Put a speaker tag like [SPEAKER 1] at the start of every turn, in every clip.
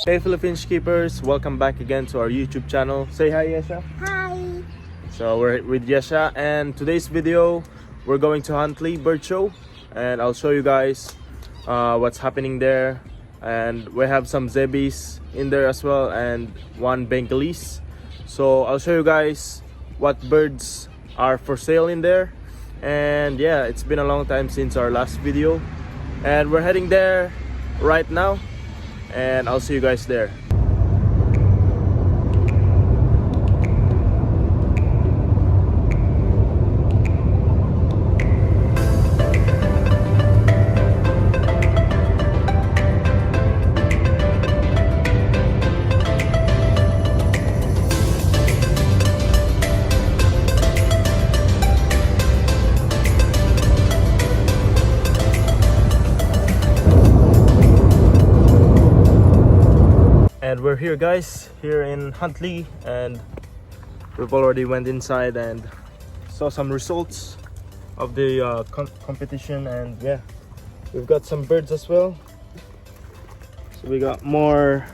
[SPEAKER 1] Hey Philippine Keepers, welcome back again to our YouTube channel. Say hi, Yesha.
[SPEAKER 2] Hi.
[SPEAKER 1] So we're with Yesha, and today's video we're going to Huntley Bird Show, and I'll show you guys what's happening there. And we have some zebbies in there as well, and one bengalese. So I'll show you guys what birds are for sale in there. And yeah, it's been a long time since our last video, and we're heading there right now, and I'll see you guys there. And we're here, guys, here in Huntley, and we've already went inside and saw some results of the competition. And yeah, we've got some birds as well. So we got more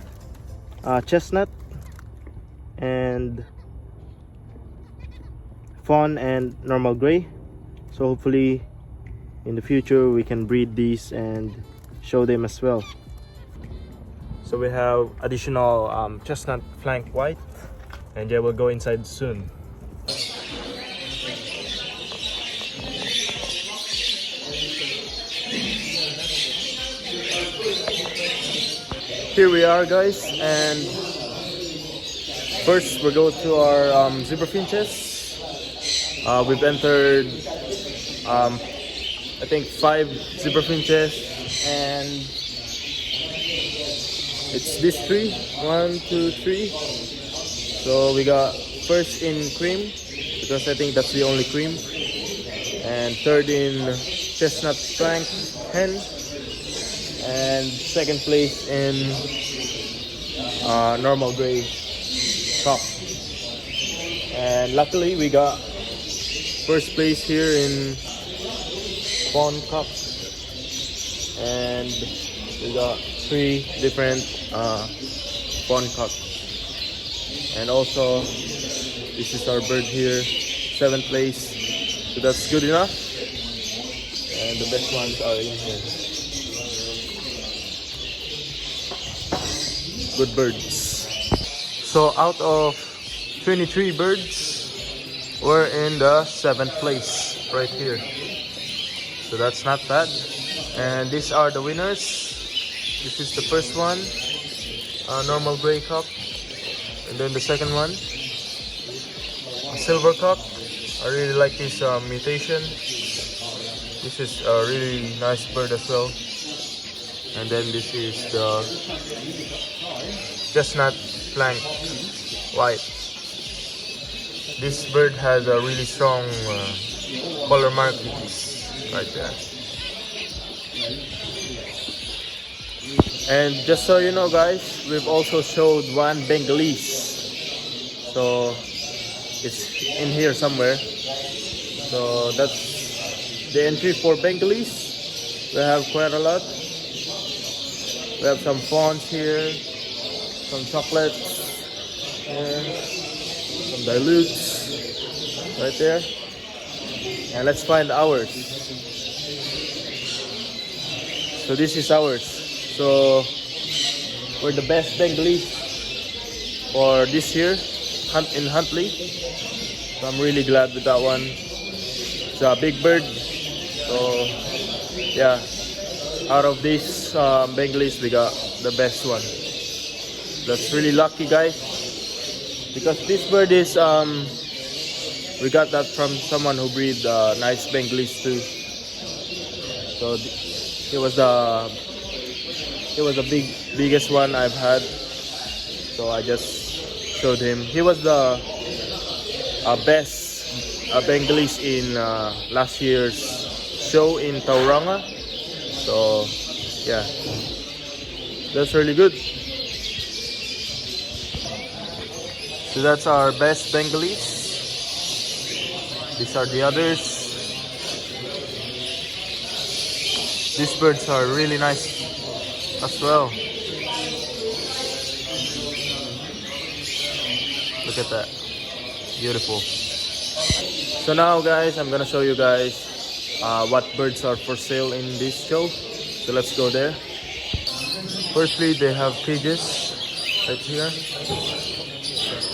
[SPEAKER 1] chestnut and fawn and normal gray. So hopefully in the future we can breed these and show them as well. So we have additional chestnut flank white, and yeah, we'll go inside soon. Here we are, guys, and first we'll go to our zebra finches. We've entered I think 5 zebra finches, and it's this tree, 1, 2, 3. So we got first in cream, because I think that's the only cream, and third in chestnut flank hen, and second place in normal gray cock. And luckily we got first place here in fawn cock, and we got 3 different fawn cock. And also this is our bird here, 7th place, so that's good enough, and the best ones are in here. Good birds. So out of 23 birds, we're in the 7th place right here, so that's not bad. And these are the winners. This is the first one, normal gray cock, and then the second one, a silver cock. I really like this mutation. This is a really nice bird as well. And then this is the chestnut flank white. This bird has a really strong color markings right there. And just so you know, guys, we've also showed one bengalese, so it's in here somewhere. So that's the entry for bengalese. We have quite a lot. We have some fawns here, some chocolates here, some dilutes right there. And let's find ours. So this is ours. So we're the best bengalese for this year in Huntley. So I'm really glad with that one. It's a big bird. So yeah, out of this bengalese, we got the best one. That's really lucky, guys, because this bird is we got that from someone who breed nice bengalese too. So it was the biggest one I've had, so I just showed him. He was the best bengalese in last year's show in Tauranga. So yeah, that's really good. So that's our best bengalese. These are the others. These birds are really nice as well. Look at that. Beautiful. So now guys, I'm gonna show you guys what birds are for sale in this show. So let's go there. Firstly, they have cages right here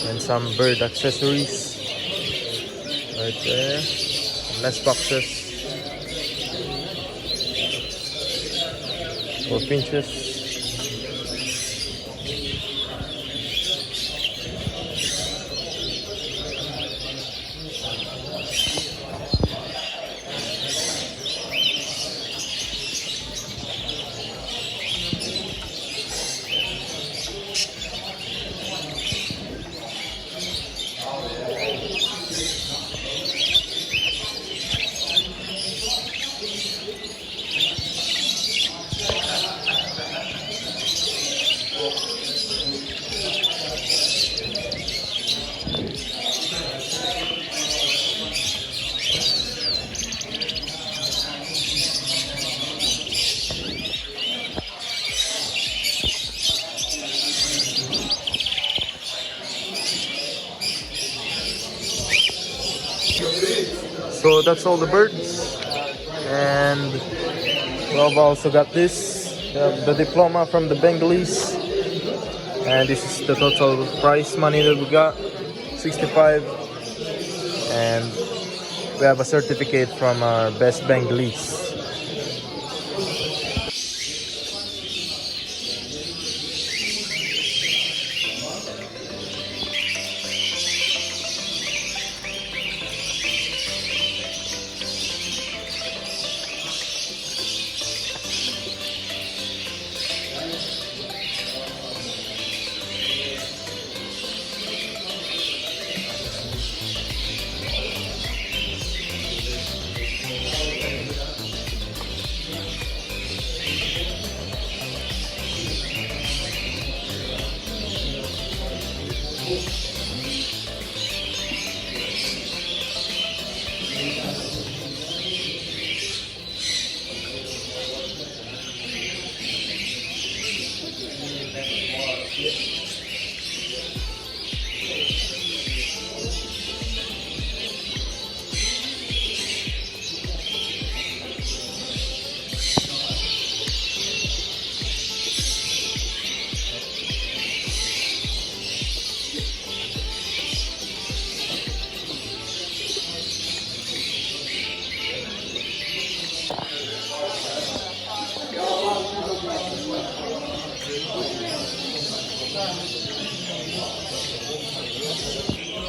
[SPEAKER 1] and some bird accessories right there. Nest boxes for finches. So that's all the birds, and we've also got this, the diploma from the Bengalese, and this is the total prize money that we got, 65, and we have a certificate from our best Bengalese.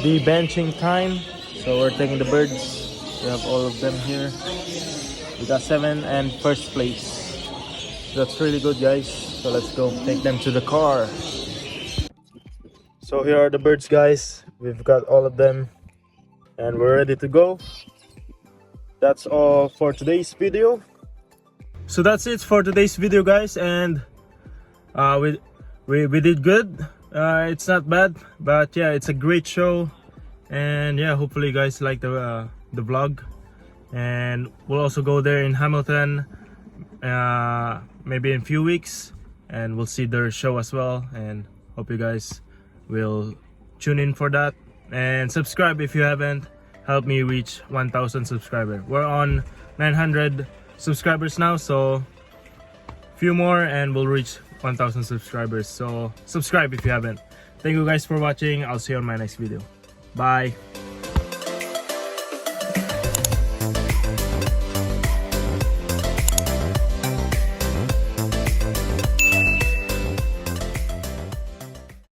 [SPEAKER 1] The benching time, so we're taking the birds. We have all of them here. We got 7 and first place. That's really good, guys. So let's go take them to the car. So here are the birds, guys. We've got all of them and we're ready to go. That's all for today's video. So that's it for today's video, guys, and we did good. It's not bad, but yeah, it's a great show, and yeah, hopefully you guys like the vlog. And we'll also go there in Hamilton maybe in a few weeks, and we'll see their show as well, and hope you guys will tune in for that and subscribe if you haven't. Help me reach 1,000 subscribers. We're on 900 subscribers now, so few more and we'll reach 1,000 subscribers. So subscribe if you haven't. Thank you guys for watching. I'll see you on my next video. Bye.